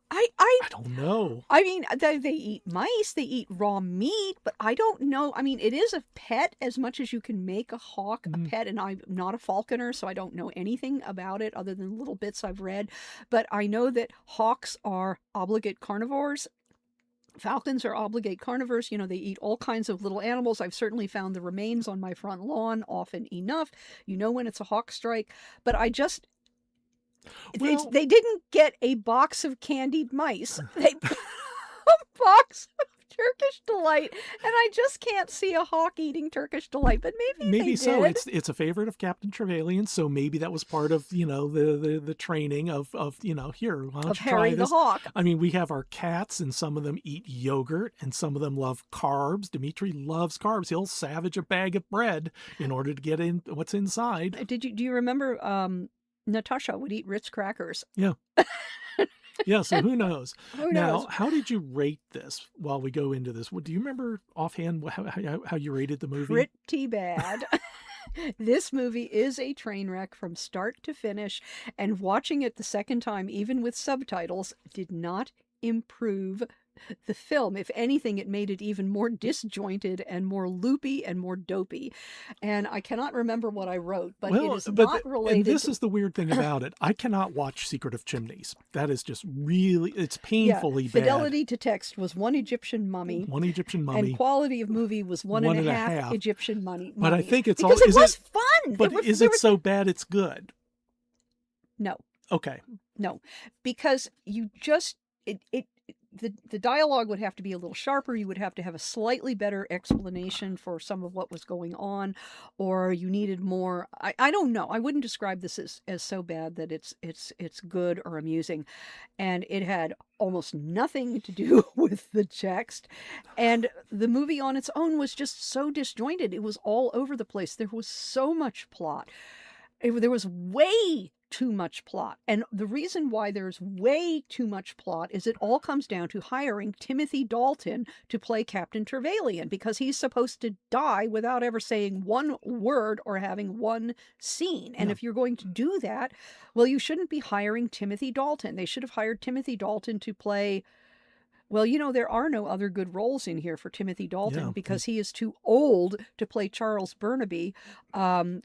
I don't know. I mean, they eat mice, they eat raw meat, but I don't know. I mean, it is a pet as much as you can make a hawk a pet, and I'm not a falconer, so I don't know anything about it other than little bits I've read. But I know that hawks are obligate carnivores. Falcons are obligate carnivores. They eat all kinds of little animals. I've certainly found the remains on my front lawn often enough. When it's a hawk strike. But I just... they didn't get a box of candied mice. They got a box of Turkish Delight, and I just can't see a hawk eating Turkish Delight. But maybe so. Did. It's a favorite of Captain Trevelyan, so maybe that was part of the training of here, why don't you Harry try this? The hawk. I mean, we have our cats, and some of them eat yogurt, and some of them love carbs. Dimitri loves carbs. He'll savage a bag of bread in order to get in what's inside. Do you remember? Natasha would eat Ritz crackers. Yeah. Yeah, so who knows? Who knows? Now, how did you rate this while we go into this? Do you remember offhand how you rated the movie? Pretty bad. This movie is a train wreck from start to finish, and watching it the second time, even with subtitles, did not improve the film. If anything, it made it even more disjointed and more loopy and more dopey. And I cannot remember what I wrote, but it is not related. And this is the weird thing about it. I cannot watch Secret of Chimneys. That is just really, it's painfully bad. Fidelity to text was one Egyptian mummy. One Egyptian mummy. And quality of movie was one and a half Egyptian mummy. But I think it's because all... it was fun. But is it so bad it's good? No. Okay. No. Because you just... The dialogue would have to be a little sharper. You would have to have a slightly better explanation for some of what was going on, or you needed more. I don't know. I wouldn't describe this as so bad that it's good or amusing, and it had almost nothing to do with the text, and the movie on its own was just so disjointed. It was all over the place. There was so much plot. There was way too much plot. And the reason why there's way too much plot is it all comes down to hiring Timothy Dalton to play Captain Trevelyan, because he's supposed to die without ever saying one word or having one scene. And if you're going to do that, well, you shouldn't be hiring Timothy Dalton. They should have hired Timothy Dalton to play... Well, there are no other good roles in here for Timothy Dalton because he is too old to play Charles Burnaby, Charles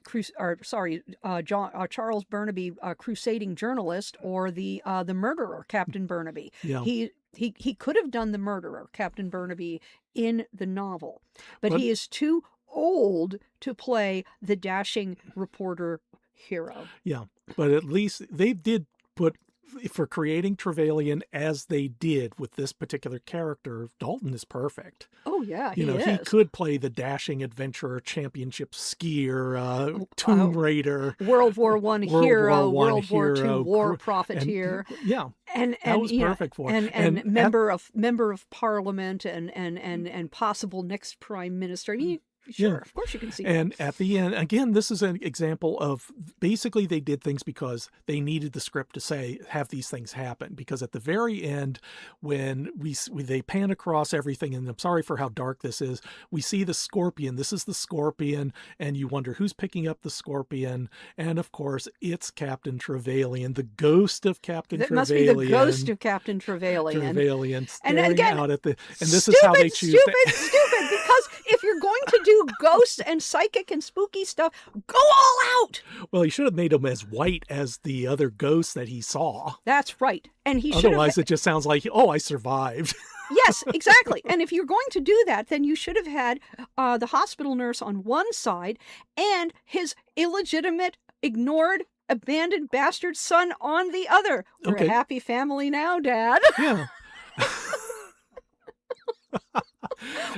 Burnaby, crusading journalist, or the murderer, Captain Burnaby. Yeah. He could have done the murderer, Captain Burnaby, in the novel, but he is too old to play the dashing reporter hero. Yeah, but at least they did put... For creating Trevelyan as they did with this particular character, Dalton is perfect. Oh, yeah, he is. He could play the dashing adventurer, championship skier, Tomb Raider, World War I hero, World War II war profiteer. And that was perfect for him. And member of Parliament and possible next Prime Minister. Sure, of course you can see that. And at the end, again, this is an example of basically they did things because they needed the script to have these things happen. Because at the very end, when they pan across everything, and I'm sorry for how dark this is, we see the scorpion. This is the scorpion, and you wonder who's picking up the scorpion. And of course, it's Captain Trevelyan, the ghost of Captain Trevelyan. That must be the ghost of Captain Trevelyan. Staring out at the... And this is how they choose... Stupid, because if you're going to do ghosts and psychic and spooky stuff, go all out. Well, he should have made him as white as the other ghosts that he saw. That's right. And he should Otherwise, it just sounds like, I survived. Yes, exactly. And if you're going to do that, then you should have had the hospital nurse on one side and his illegitimate, ignored, abandoned bastard son on the other. We're a happy family now, Dad. Yeah.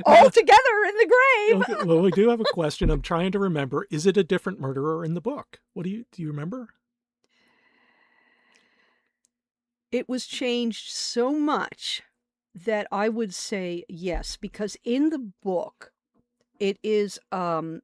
All together in the grave. Okay, well, we do have a question. I'm trying to remember. Is it a different murderer in the book? Do you remember? It was changed so much that I would say yes, because in the book, it is, and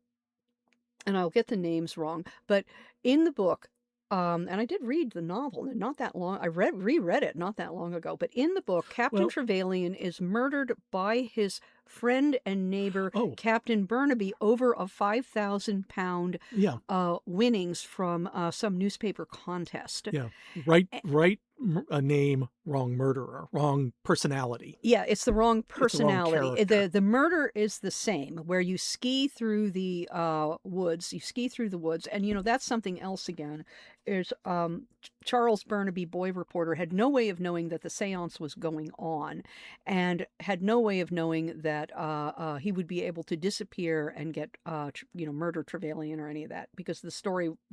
I'll get the names wrong, but in the book, and I did read the novel not that long. I reread it not that long ago. But in the book, Captain Trevelyan is murdered by his friend and neighbor, Captain Burnaby, over a £5,000 winnings from some newspaper contest. Yeah, right. A name, wrong murderer, wrong personality. Yeah, it's the wrong personality. The the murder is the same, where you ski through the woods. You ski through the woods, and that's something else again. Is Charles Burnaby, boy reporter, had no way of knowing that the seance was going on, and had no way of knowing that he would be able to disappear and get murder Trevelyan or any of that, because the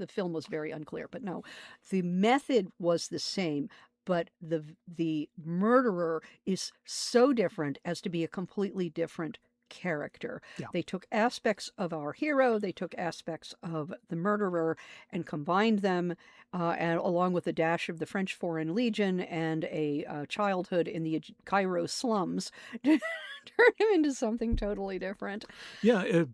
film was very unclear. But no, the method was the same. But the murderer is so different as to be a completely different character. Yeah. They took aspects of our hero, they took aspects of the murderer, and combined them, and along with a dash of the French Foreign Legion and a childhood in the Cairo slums, turn him into something totally different. Yeah,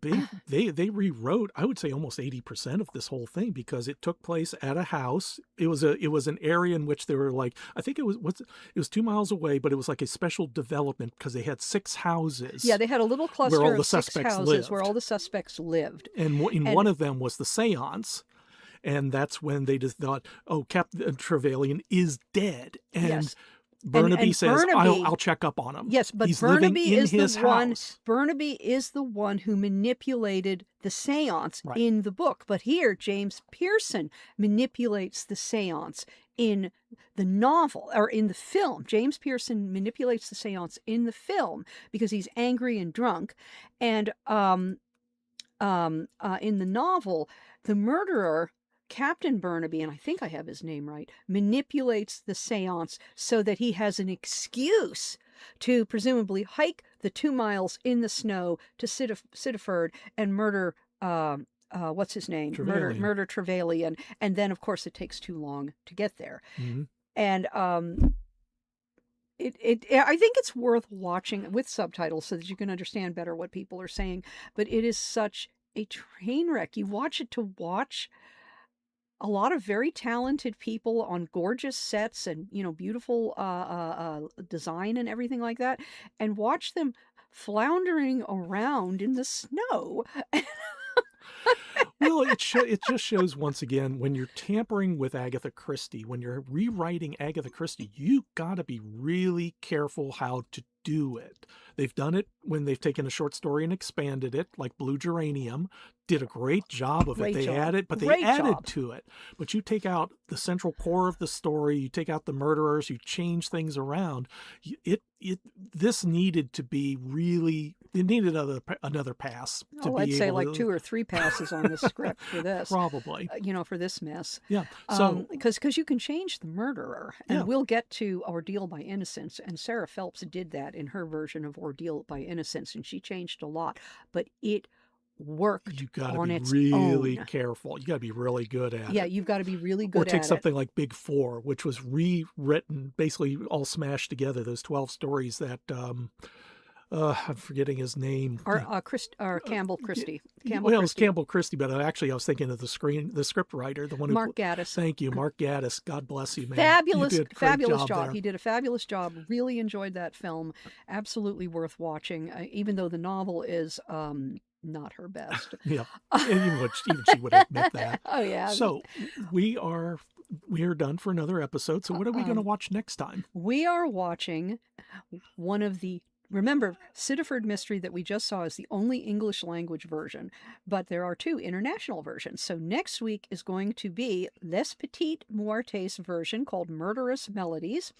they rewrote, I would say, almost 80% of this whole thing, because it took place at a house. It was an area in which they were like, I think it was 2 miles away, but it was like a special development because they had 6 houses. Yeah, they had a little cluster where all the of 6 suspects houses lived. where all the suspects lived. And one of them was the seance. And that's when they just thought, Captain Trevelyan is dead. And Burnaby says, Burnaby, I'll check up on him. Yes, but He's Burnaby living in is his the one. house. Burnaby is the one who manipulated the seance Right. in the book. But here, James Pearson manipulates the seance in the novel, or in the film. James Pearson manipulates the seance in the film because he's angry and drunk. And in the novel, the murderer, Captain Burnaby, and I think I have his name right, manipulates the seance so that he has an excuse to presumably hike the 2 miles in the snow to Sittaford and murder, what's his name? Trevelyan. Murder Trevelyan. And then, of course, it takes too long to get there. Mm-hmm. And I think it's worth watching with subtitles so that you can understand better what people are saying. But it is such a train wreck. You watch it to watch a lot of very talented people on gorgeous sets and, beautiful design and everything like that, and watch them floundering around in the snow. Well, it just shows once again, when you're tampering with Agatha Christie, when you're rewriting Agatha Christie, you got to be really careful how to do it. They've done it when they've taken a short story and expanded it, like Blue Geranium, did a great job of it. They added to it. But you take out the central core of the story, you take out the murderers, you change things around. This needed to be really, it needed another pass. I'd say like 2 or 3 passes on the script for this. Probably. For this mess. Yeah. So because you can change the murderer, and we'll get to Ordeal by Innocence, and Sarah Phelps did that in her version of Ordeal by Innocence, and she changed a lot, but it worked. You got to be really careful. You got to be really good at it. Yeah, you've got to be really good at it. Or take something like Big Four, which was rewritten, basically all smashed together. Those 12 stories that I'm forgetting his name. Campbell Christie. It was Campbell Christie, but I was thinking of the script writer, the one who Mark Gatiss. Thank you, Mark Gatiss. God bless you, man. Fabulous job. There. He did a fabulous job. Really enjoyed that film. Absolutely worth watching, even though the novel is not her best. Yeah, even she would admit that. Oh yeah. So we are done for another episode. So what are we going to watch next time? We are watching one of the. Remember, Sittaford Mystery that we just saw is the only English language version, but there are 2 international versions. So next week is going to be Les Petites Muertes version called Murderous Melodies.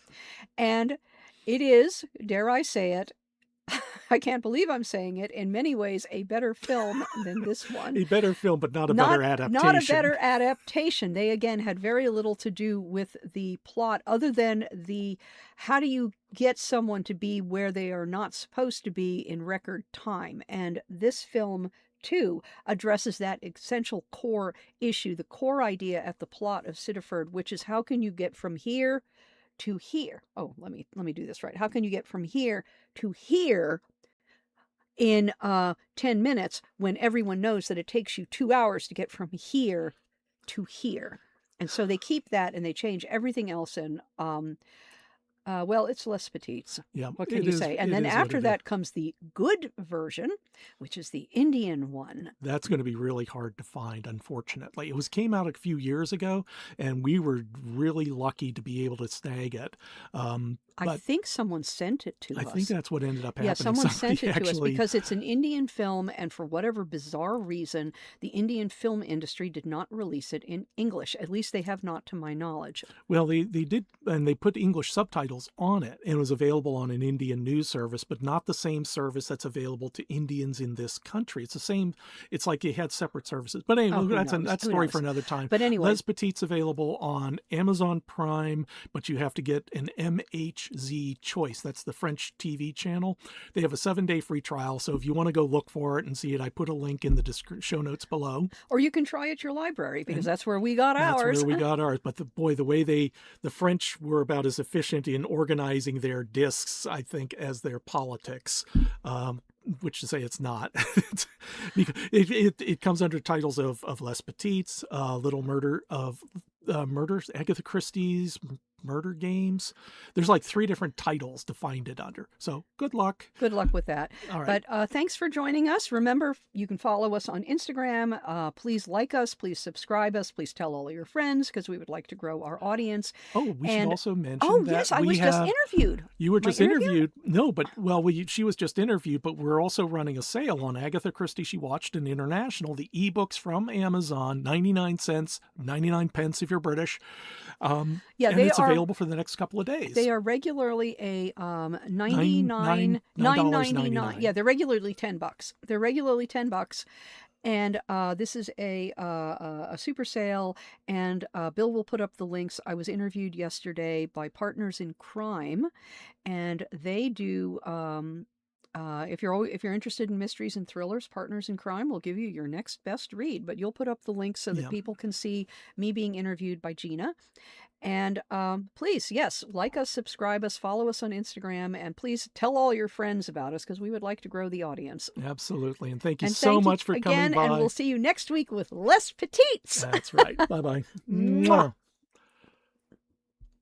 And it is, dare I say it, I can't believe I'm saying it, in many ways a better film than this one. A better film, but not a better adaptation. Not a better adaptation. They, again, had very little to do with the plot other than how do you get someone to be where they are not supposed to be in record time. And this film, too, addresses that essential core issue, the core idea at the plot of Sittaford, which is how can you get from here to here? Oh, let me do this right. How can you get from here to here in 10 minutes when everyone knows that it takes you 2 hours to get from here to here? And so they keep that and they change everything else. And it's Les Petites. Yeah, what can you say? And then after that comes the good version, which is the Indian one. That's going to be really hard to find, unfortunately. It came out a few years ago, and we were really lucky to be able to snag it. I think someone sent it to us. I think that's what ended up happening. Yeah, someone sent it to us because it's an Indian film, and for whatever bizarre reason, the Indian film industry did not release it in English. At least they have not, to my knowledge. Well, they did, and they put English subtitles on it, and it was available on an Indian news service, but not the same service that's available to Indians in this country. It's the same. It's like they had separate services. But anyway, that's a story for another time. But anyway, Les Petites available on Amazon Prime, but you have to get an MHZ Choice. That's the French TV channel. They have a 7-day free trial, so if you want to go look for it and see it, I put a link in the show notes below. Or you can try at your library, because that's where we got ours. That's where we got ours. But the way the French were about as efficient in organizing their discs, I think, as their politics. Which to say it's not. It comes under titles of Les Petites, Little Murder of Murders, Agatha Christie's Murder Games. There's like 3 different titles to find it under. So good luck. Good luck with that. All right. But thanks for joining us. Remember, you can follow us on Instagram. Please like us. Please subscribe us. Please tell all of your friends, because we would like to grow our audience. Oh, we should also mention that yes, I was just interviewed. You were just interviewed. No, but, well, she was just interviewed, but we're also running a sale on Agatha Christie She Watched in International, the ebooks from Amazon, 99 cents, 99 pence if you're British. And it's available for the next couple of days. They are regularly a $9.99. Yeah, they're regularly $10. They're regularly $10. And this is a super sale, and Bill will put up the links. I was interviewed yesterday by Partners in Crime, and they do. If you're interested in mysteries and thrillers, Partners in Crime will give you your next best read. But you'll put up the links so that people can see me being interviewed by Gina. And please, yes, like us, subscribe us, follow us on Instagram, and please tell all your friends about us, because we would like to grow the audience. Absolutely. And thank you so much for coming by. And we'll see you next week with less petites. That's right. Bye-bye.